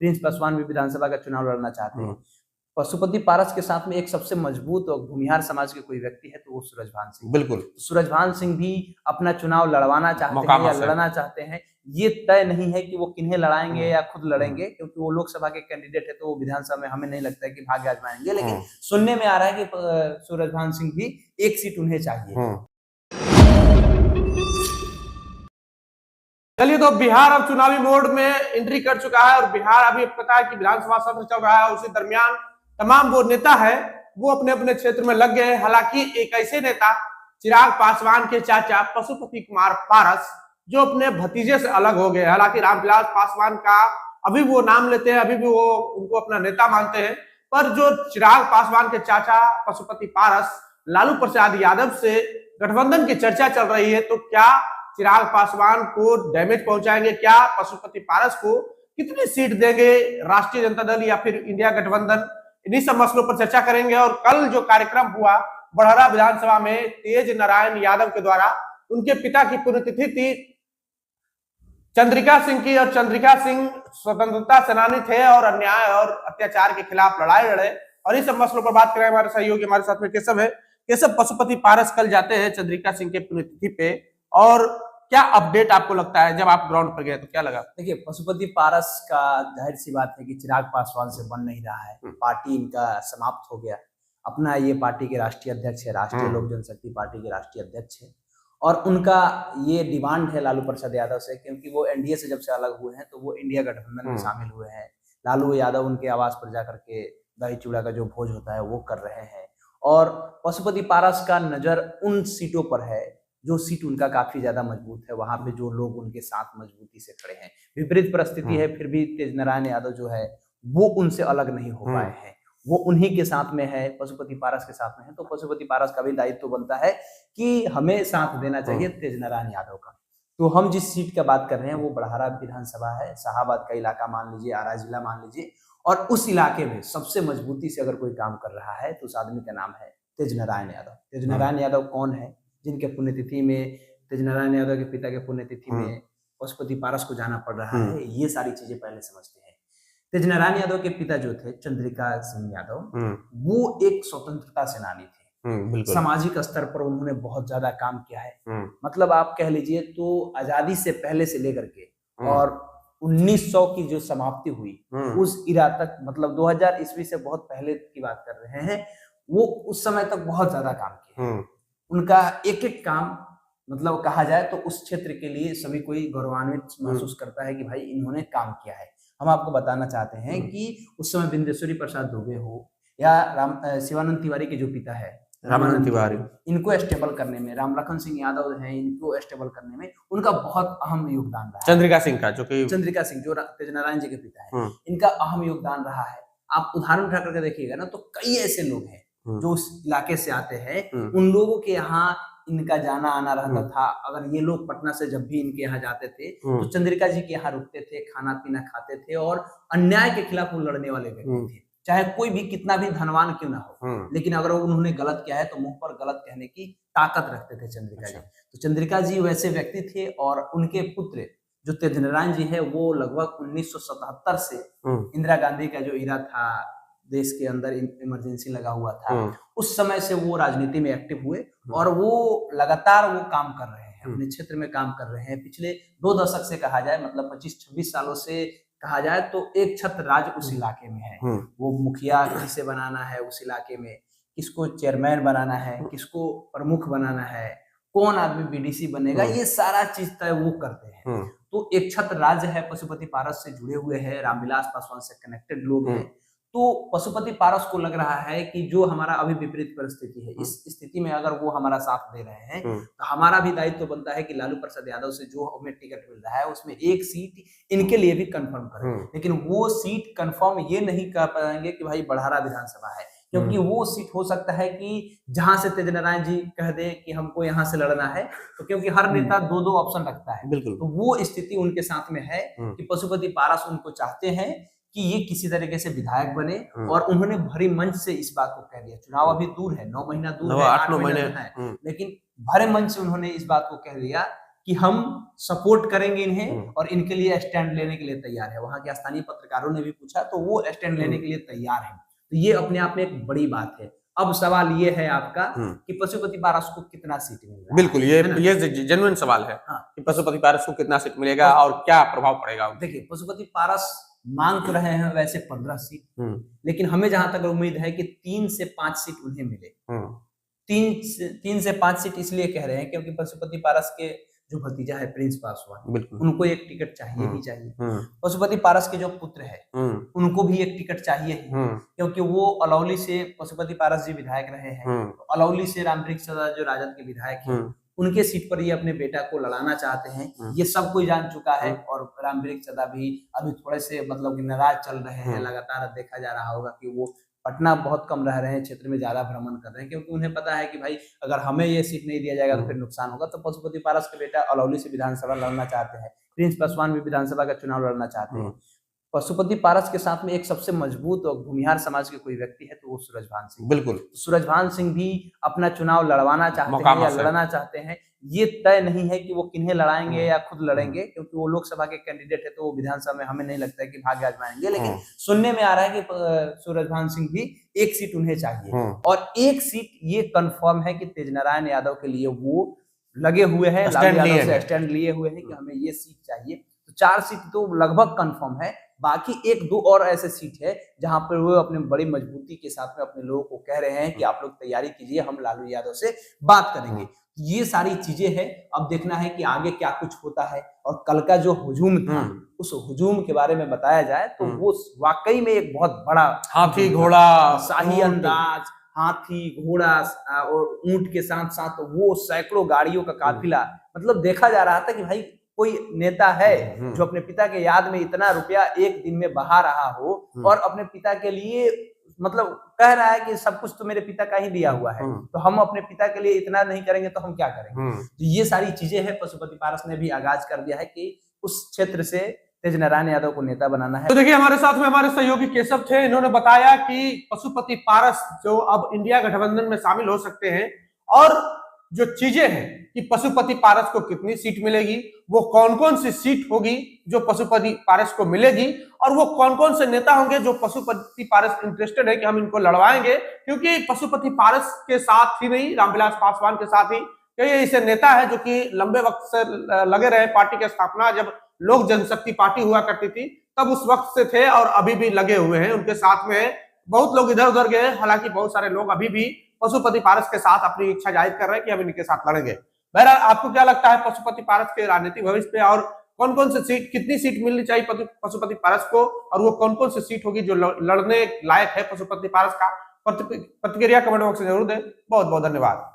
Prince Paswan भी विधानसभा का चुनाव लड़ना चाहते हैं। पशुपति पारस के साथ में एक सबसे मजबूत और भूमिहार समाज के कोई व्यक्ति है तो वो सूरजभान सिंह। बिल्कुल, सूरजभान सिंह भी अपना चुनाव लड़वाना चाहते हैं या लड़ना चाहते हैं। ये तय नहीं है कि वो किन्हें लड़ाएंगे या खुद लड़ेंगे, क्योंकि वो लोकसभा के कैंडिडेट है तो वो विधानसभा में हमें नहीं लगता है कि भाग्य आजमाएंगे, लेकिन सुनने में आ रहा है कि सूरजभान सिंह भी एक सीट उन्हें चाहिए। चलिए, तो बिहार अब चुनावी मोड में एंट्री कर चुका है और बिहार अभी पता है कि विधानसभा सत्र चल रहा है। उसी दरमियान तमाम वो नेता है वो अपने अपने क्षेत्र में लग गए हैं। हालांकि एक ऐसे नेता चिराग पासवान के चाचा पशुपति कुमार पारस जो अपने भतीजे से अलग हो गए। हालांकि रामविलास पासवान का अभी वो नाम लेते हैं, अभी भी वो उनको अपना नेता मानते हैं, पर जो चिराग पासवान के चाचा पशुपति पारस लालू प्रसाद यादव से गठबंधन की चर्चा चल रही है। तो क्या चिराग पासवान को डैमेज पहुंचाएंगे? क्या पशुपति पारस को कितनी सीट देंगे राष्ट्रीय जनता दल या फिर इंडिया गठबंधन? इन्हीं सब मसलों पर चर्चा करेंगे। और कल जो कार्यक्रम हुआ बड़हरा विधानसभा में तेज नारायण यादव के द्वारा, उनके पिता की पुण्यतिथि थी चंद्रिका सिंह की, और चंद्रिका सिंह स्वतंत्रता सेनानी थे और अन्याय और अत्याचार के खिलाफ लड़ाई लड़े। और इस सब मसलों पर बात करें, हमारे सहयोगी हमारे साथ में केशव है। केशव, पशुपति पारस कल जाते हैं चंद्रिका सिंह के पुण्यतिथि पे, और क्या अपडेट आपको लगता है? जब आप ग्राउंड पर गए तो क्या लगा? देखिए, पशुपति पारस का जाहिर सी बात है कि चिराग पासवान से बन नहीं रहा है। पार्टी इनका समाप्त हो गया। अपना ये पार्टी के राष्ट्रीय अध्यक्ष है, राष्ट्रीय लोक जनशक्ति पार्टी के राष्ट्रीय अध्यक्ष है, और उनका ये डिमांड है लालू प्रसाद यादव से, क्योंकि वो एनडीए से जब से अलग हुए हैं तो वो इंडिया गठबंधन में शामिल हुए हैं। लालू यादव उनके आवास पर जाकर के दही चूड़ा का जो भोज होता है वो कर रहे हैं, और पशुपति पारस का नजर उन सीटों पर है जो सीट उनका काफी ज्यादा मजबूत है, वहां पे जो लोग उनके साथ मजबूती से खड़े हैं। विपरीत परिस्थिति है, फिर भी तेज नारायण यादव जो है वो उनसे अलग नहीं हो पाए हैं, वो उन्हीं के साथ में है, पशुपति पारस के साथ में है। तो पशुपति पारस का भी दायित्व बनता है कि हमें साथ देना चाहिए तेज नारायण यादव का। तो हम जिस सीट का बात कर रहे हैं वो बड़हरा विधानसभा है, शाहाबाद का इलाका मान लीजिए, आरा जिला मान लीजिए, और उस इलाके में सबसे मजबूती से अगर कोई काम कर रहा है तो उस आदमी का नाम है तेज नारायण यादव। तेज नारायण यादव कौन है? जिनके पुण्यतिथि में, तेज नारायण यादव के पिता के पुण्यतिथि में पशुपति पारस को जाना पड़ रहा है, ये सारी चीजें पहले समझते हैं। तेज नारायण यादव के पिता जो थे चंद्रिका सिंह यादव, वो एक स्वतंत्रता सेनानी थे। सामाजिक स्तर पर उन्होंने बहुत ज्यादा काम किया है। मतलब आप कह लीजिए तो आजादी से पहले से लेकर के और 1900 की जो समाप्ति हुई उस इरा तक, मतलब 2000 ईस्वी से बहुत पहले की बात कर रहे हैं, वो उस समय तक बहुत ज्यादा काम किया। उनका एक एक काम, मतलब कहा जाए तो उस क्षेत्र के लिए सभी कोई गौरवान्वित महसूस करता है कि भाई इन्होंने काम किया है। हम आपको बताना चाहते हैं कि उस समय बिंदेश्वरी प्रसाद दुबे हो या शिवानंद तिवारी के जो पिता है रामानंद तिवारी, इनको स्टेबल करने में, राम लखन सिंह यादव हैं, इनको स्टेबल करने में उनका बहुत अहम योगदान रहा है। चंद्रिका सिंह का, जो कि चंद्रिका सिंह जो तेज नारायण जी के पिता है, इनका अहम योगदान रहा है। आप उदाहरण उठा करके देखिएगा ना तो कई ऐसे लोग हैं जो उस इलाके से आते हैं, उन लोगों के यहाँ इनका जाना आना रहता था। अगर ये लोग पटना से जब भी इनके यहाँ जाते थे तो चंद्रिका जी के यहाँ रुकते थे, खाना पीना खाते थे, और अन्याय के खिलाफ वो लड़ने वाले व्यक्ति थे, चाहे कोई भी कितना भी धनवान क्यों ना हो। लेकिन अगर उन्होंने गलत किया है तो मुंह पर गलत कहने की ताकत रखते थे चंद्रिका जी। तो चंद्रिका जी वैसे व्यक्ति थे, और उनके पुत्र जो तेज नारायण जी है वो लगभग 1977 से इंदिरा गांधी का जो इरा था, देश के अंदर इमरजेंसी लगा हुआ था, उस समय से वो राजनीति में एक्टिव हुए, और वो लगातार वो काम कर रहे हैं, अपने क्षेत्र में काम कर रहे हैं। पिछले 2 दशक से कहा जाए, मतलब 25-26 सालों से कहा जाए तो एक छत्र राज उस इलाके में है। वो मुखिया किसे बनाना है उस इलाके में, किसको चेयरमैन बनाना है, किसको प्रमुख बनाना है, कौन आदमी बीडीसी बनेगा, ये सारा चीज तय वो करते हैं। तो एक छत्र राज्य है, पशुपति पारस से जुड़े हुए हैं, रामविलास पासवान से कनेक्टेड लोग हैं। तो पशुपति पारस को लग रहा है कि जो हमारा अभी विपरीत परिस्थिति है, इस स्थिति में अगर वो हमारा साथ दे रहे हैं तो हमारा भी दायित्व बनता है कि लालू प्रसाद यादव से जो हमें टिकट मिल रहा है उसमें एक सीट इनके लिए भी कंफर्म करें। लेकिन वो सीट कंफर्म ये नहीं कर पाएंगे कि भाई बड़हरा विधानसभा है, क्योंकि वो सीट हो सकता है कि जहां से तेज नारायण जी कह दे कि हमको यहाँ से लड़ना है, तो क्योंकि हर नेता 2-2 ऑप्शन रखता है, तो वो स्थिति उनके साथ में है कि पशुपति पारस उनको चाहते हैं कि ये किसी तरीके से विधायक बने, और उन्होंने भरी मंच से इस बात को कह दिया। चुनाव अभी दूर है, 9 महीना दूर है, 8 महीने है, लेकिन भरे मंच से उन्होंने इस बात को कह दिया कि हम सपोर्ट करेंगे इन्हें और इनके लिए स्टैंड लेने के लिए तैयार है। वहां के स्थानीय पत्रकारों ने भी पूछा तो वो स्टैंड लेने के लिए तैयार है। तो ये अपने आप में एक बड़ी बात है। अब सवाल ये है आपका कि पशुपति पारस को कितना सीट मिल रहा है। बिल्कुल, ये जेन्युइन सवाल है कि पशुपति पारस को कितना सीट मिलेगा और क्या प्रभाव पड़ेगा। देखिए, पशुपति पारस मांग तो रहे हैं वैसे 15 सीट, लेकिन हमें जहां तक उम्मीद है कि 3 से 5 सीट उन्हें मिले। 3 से 5 सीट इसलिए कह रहे हैं क्योंकि पशुपति पारस के जो भतीजा है प्रिंस पासवान, उनको एक टिकट चाहिए ही चाहिए। पशुपति पारस के जो पुत्र है उनको भी एक टिकट चाहिए ही, क्योंकि वो अलौली से पशुपति पारस जी विधायक रहे हैं। तो अलौली से रामवृक्ष सदा जो राजद के विधायक हैं उनके सीट पर ये अपने बेटा को लड़ाना चाहते हैं। ये सब कोई जान चुका है और रामवृक्ष सदा भी अभी थोड़े से मतलब कि नाराज चल रहे हैं। लगातार देखा जा रहा होगा कि वो पटना बहुत कम रह रहे हैं, क्षेत्र में ज्यादा भ्रमण कर रहे हैं, क्योंकि उन्हें पता है कि भाई अगर हमें ये सीट नहीं दिया जाएगा तो फिर नुकसान होगा। तो पशुपति पारस के बेटा अलौली से विधानसभा लड़ना चाहते हैं। प्रिंस पासवान भी विधानसभा का चुनाव लड़ना चाहते हैं। पशुपति पारस के साथ में एक सबसे मजबूत और भूमिहार समाज के कोई व्यक्ति है तो वो सूरजभान सिंह। बिल्कुल, सूरजभान सिंह भी अपना चुनाव लड़वाना चाहते हैं या लड़ना चाहते हैं। ये तय नहीं है कि वो किन्हें लड़ाएंगे या खुद लड़ेंगे, क्योंकि वो लोकसभा के कैंडिडेट है तो वो विधानसभा में हमें नहीं लगता है कि भाग्य आजमाएंगे। लेकिन सुनने में आ रहा है कि सूरजभान सिंह भी एक सीट उन्हें चाहिए और एक सीट ये कंफर्म है कि तेजनारायण यादव के लिए वो लगे हुए हैं, स्टैंड लिए हुए हैं कि हमें ये सीट चाहिए। तो 4 सीट तो लगभग कंफर्म है। बाकी 1-2 और ऐसे सीट है जहां पर वो अपने बड़ी मजबूती के साथ में अपने लोगों को कह रहे हैं कि आप लोग तैयारी कीजिए, हम लालू यादव से बात करेंगे। ये सारी चीजें हैं। अब देखना है कि आगे क्या कुछ होता है। और कल का जो हुजूम था उस हुजूम के बारे में बताया जाए तो वो वाकई में एक बहुत बड़ा हाथी घोड़ा शाही अंदाज, हाथी घोड़ा और ऊंट के साथ साथ वो सैकड़ों गाड़ियों का काफिला, मतलब देखा जा रहा था कि भाई कोई नेता है जो अपने पिता के याद में इतना रुपया एक दिन में बहा रहा हो और अपने पिता के लिए मतलब कह रहा है कि सब कुछ तो मेरे पिता का ही दिया हुआ है, तो हम अपने पिता के लिए इतना नहीं करेंगे तो हम क्या करेंगे। तो ये सारी चीजें हैं। पशुपति पारस ने भी आगाज कर दिया है कि उस क्षेत्र से तेजनारायण यादव को नेता बनाना है। तो देखिए, हमारे साथ में हमारे सहयोगी केशव थे। इन्होंने बताया कि पशुपति पारस जो अब इंडिया गठबंधन में शामिल हो सकते हैं और जो चीजें हैं कि पशुपति पारस को कितनी सीट मिलेगी, वो कौन कौन सी सीट होगी जो पशुपति पारस को मिलेगी और वो कौन कौन से नेता होंगे जो पशुपति पारस इंटरेस्टेड है कि हम इनको लड़वाएंगे। क्योंकि पशुपति पारस के साथ ही नहीं, रामविलास पासवान के साथ ही कई ऐसे नेता है जो कि लंबे वक्त से लगे रहे। पार्टी की स्थापना जब लोक जनशक्ति पार्टी हुआ करती थी तब उस वक्त से थे और अभी भी लगे हुए हैं, उनके साथ में बहुत लोग इधर उधर गए। हालांकि बहुत सारे लोग अभी भी पशुपति पारस के साथ अपनी इच्छा जाहिर कर रहे हैं कि हम इनके साथ लड़ेंगे। बहरहाल, आपको क्या लगता है पशुपति पारस के राजनीतिक भविष्य पे और कौन कौन से सीट, कितनी सीट मिलनी चाहिए पशुपति पारस को और वो कौन कौन सी सीट होगी जो लड़ने लायक है पशुपति पारस का? प्रतिक्रिया कमेंट बॉक्स में जरूर दें। बहुत बहुत धन्यवाद।